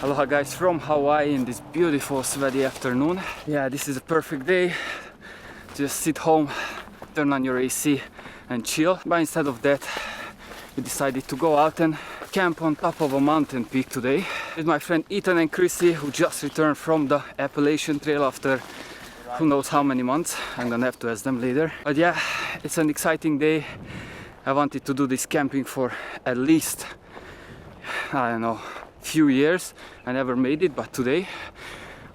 Aloha guys from Hawaii in this beautiful sweaty afternoon. Yeah, this is a perfect day. Just sit home, turn on your AC and chill. But instead of that, we decided to go out and camp on top of a mountain peak today with my friend Ethan and Chrissy, who just returned from the Appalachian Trail after who knows how many months. I'm gonna have to ask them later. But yeah, it's an exciting day. I wanted to do this camping for at least, I don't know, few years. I never made it, but today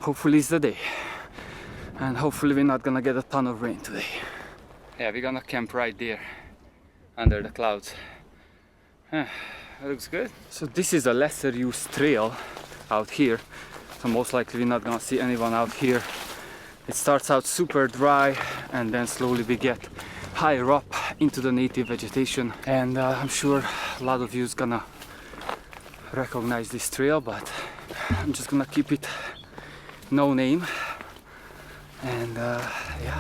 hopefully is the day, and hopefully we're not gonna get a ton of rain today. Yeah, we're gonna camp right there under the clouds. It looks good. So this is a lesser used trail out here, so most likely we're not gonna see anyone out here. It starts out super dry and then slowly we get higher up into the native vegetation, and I'm sure a lot of you is gonna recognize this trail, but I'm just gonna keep it no name. And yeah.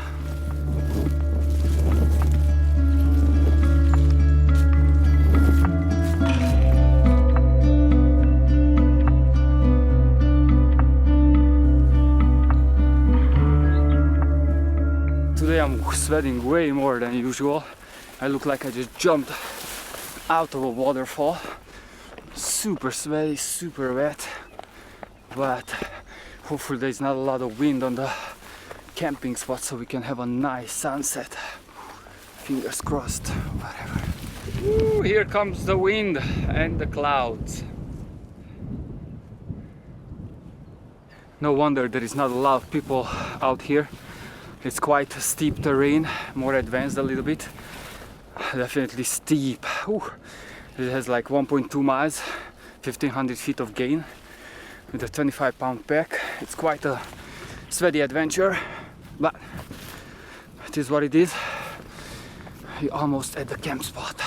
Today I'm sweating way more than usual. I look like I just jumped out of a waterfall. Super sweaty, super wet, but hopefully there's not a lot of wind on the camping spot so we can have a nice sunset. Fingers crossed, whatever. Ooh, here comes the wind and the clouds. No wonder there is not a lot of people out here. It's quite steep terrain, more advanced a little bit. Definitely steep. Ooh. It has like 1.2 miles, 1500 feet of gain with a 25-pound pack. It's quite a sweaty adventure, but it is what it is. We're almost at the camp spot.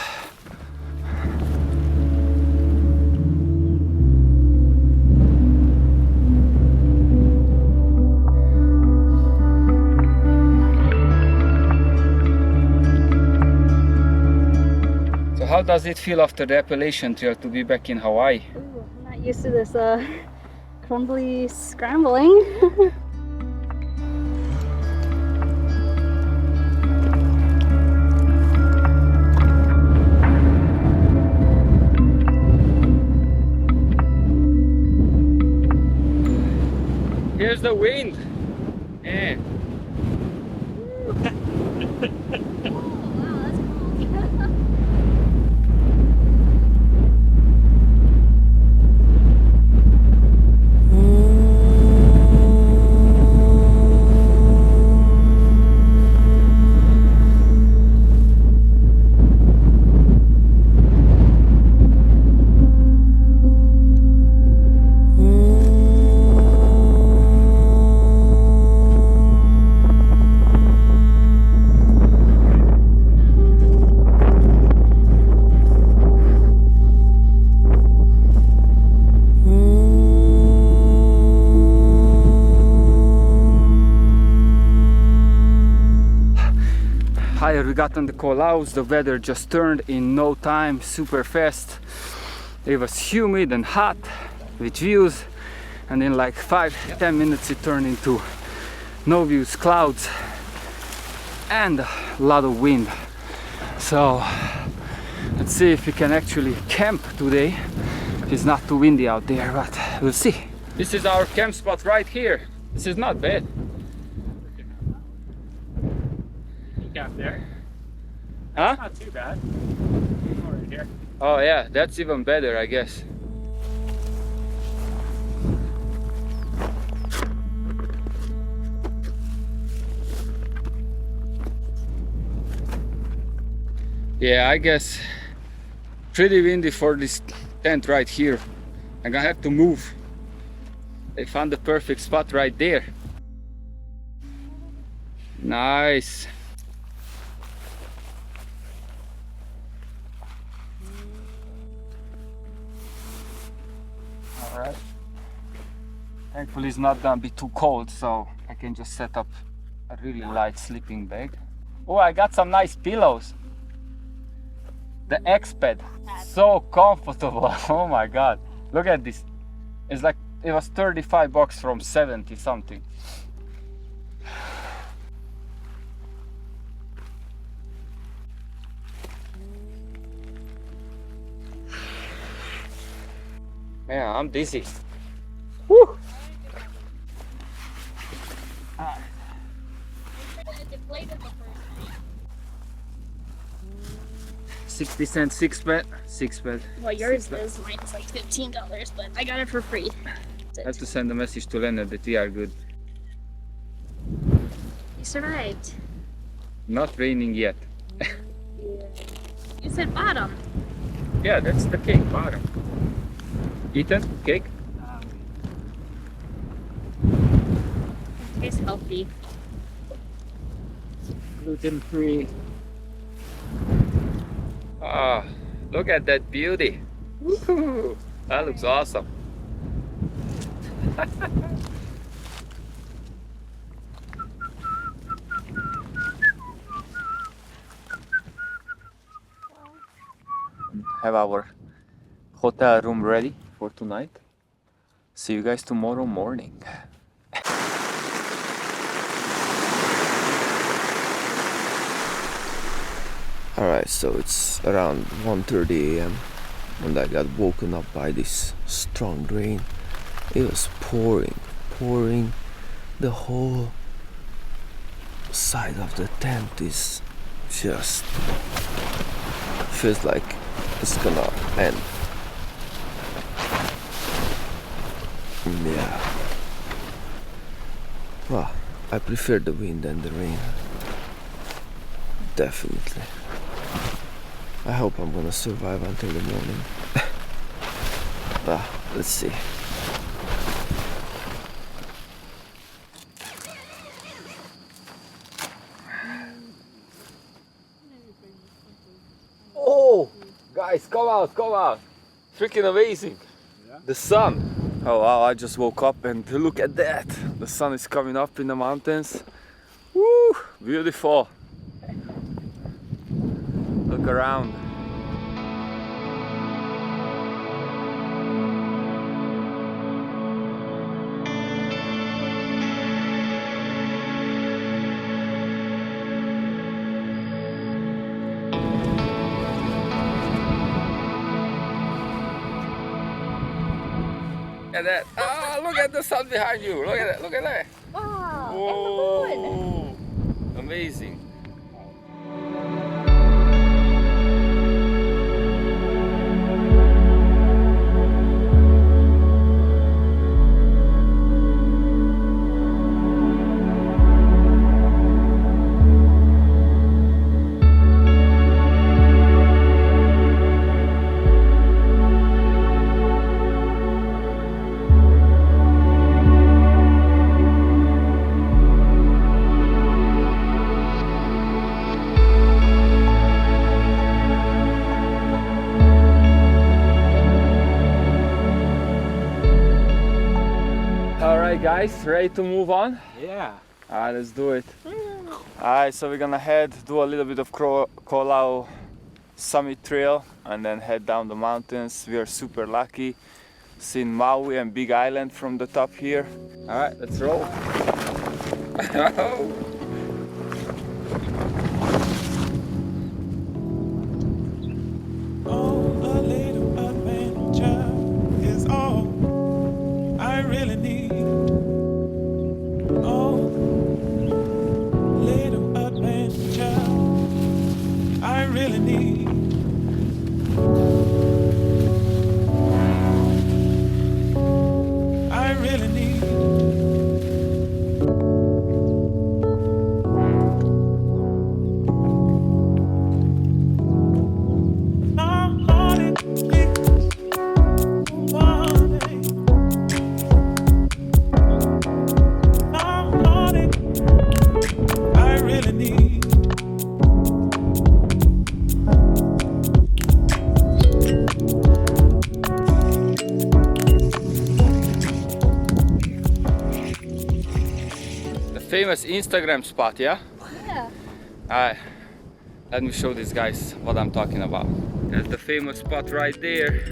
How does it feel after the Appalachian Trail to be back in Hawaii? Ooh, I'm not used to this crumbly scrambling. Here's the wind. Yeah. We got on the clouds, the weather just turned in no time, super fast. It was humid and hot with views, and in like 5-10 minutes it turned into no views, clouds, and a lot of wind. So let's see if we can actually camp today. It's not too windy out there, but we'll see. This is our camp spot right here. This is not bad. Camp there. Huh? That's not too bad. Right here. Oh yeah, that's even better, I guess. Yeah, I guess pretty windy for this tent right here. I'm gonna have to move. They found the perfect spot right there. Nice. Alright. Thankfully it's not gonna be too cold, so I can just set up a really light sleeping bag. Oh, I got some nice pillows. The X-Pad, so comfortable. Oh my god, look at this. It's like it was 35 bucks from 70 something. Man, I'm dizzy. Woo! 60 cents, six bed. Well, yours is, mine is like $15, but I got it for free. I have to send a message to Leonard that we are good. You survived. Not raining yet. You said bottom. Yeah, that's the cake, bottom. Ethan, cake? It tastes healthy. Gluten-free. Ah, look at that beauty. Woohoo! That looks awesome. Have our hotel room ready for tonight. See you guys tomorrow morning. Alright, so it's around 1:30 a.m. and I got woken up by this strong rain. It was pouring. The whole side of the tent is just feels like it's gonna end. Yeah. Well, I prefer the wind and the rain. Definitely. I hope I'm gonna survive until the morning. Let's see. Oh, guys, come out. Freaking amazing. Yeah? The sun. Oh wow, I just woke up and look at that. The sun is coming up in the mountains. Woo, beautiful. Look around. Look at that. Ah, look at the sun behind you. Look at that. Wow, Whoa. and the moon. Amazing. Alright guys, ready to move on? Yeah. Alright, let's do it. Alright, so we're gonna do a little bit of Kolau summit trail and then head down the mountains. We are super lucky seeing Maui and Big Island from the top here. Alright, let's roll. A little adventure is all I really need. Oh, little adventure I really need. I really need. Famous Instagram spot, yeah? Yeah. Alright, let me show these guys what I'm talking about. There's the famous spot right there.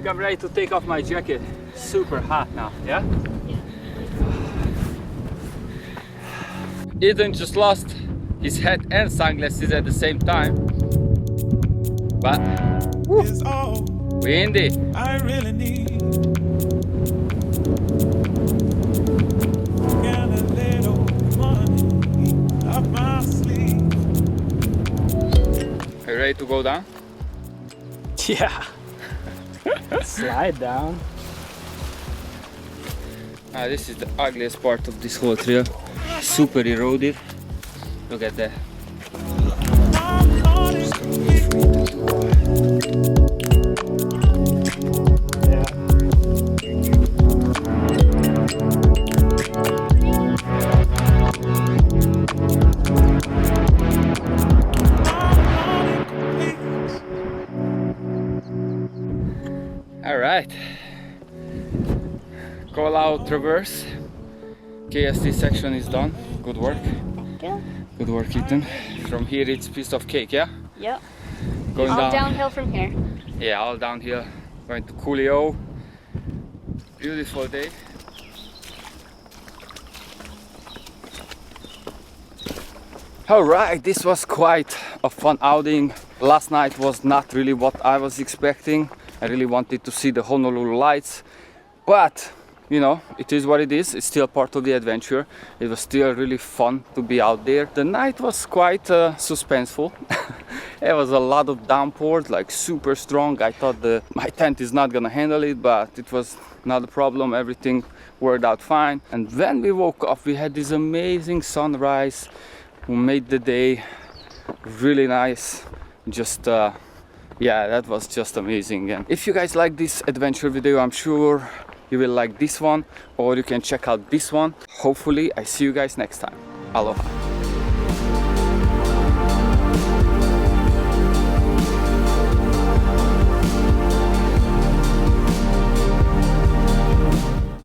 think I'm ready to take off my jacket. Super hot now, yeah? Ethan just lost his hat and sunglasses at the same time. But Is all we in it. I really need. Got a little money up my sleeve. Are you ready to go down? Yeah. Slide down. This is the ugliest part of this whole trail. Super eroded. Look at that. All right. Call out traverse. KST section is done. Good work. Yeah. Good work, Ethan. From here it's piece of cake, yeah? Yep. Going All down. downhill from here. Yeah, all downhill. Going to Coolio. Beautiful day. Alright, this was quite a fun outing. Last night was not really what I was expecting. I really wanted to see the Honolulu lights, but you know, it is what it is. It's still part of the adventure. It was still really fun to be out there. The night was quite suspenseful. There was a lot of downpours, like super strong. I thought my tent is not gonna handle it, but it was not a problem. Everything worked out fine. And when we woke up, we had this amazing sunrise who made the day really nice. Just yeah, that was just amazing. And if you guys like this adventure video, I'm sure you will like this one, or you can check out this one. Hopefully I see you guys next time. Aloha.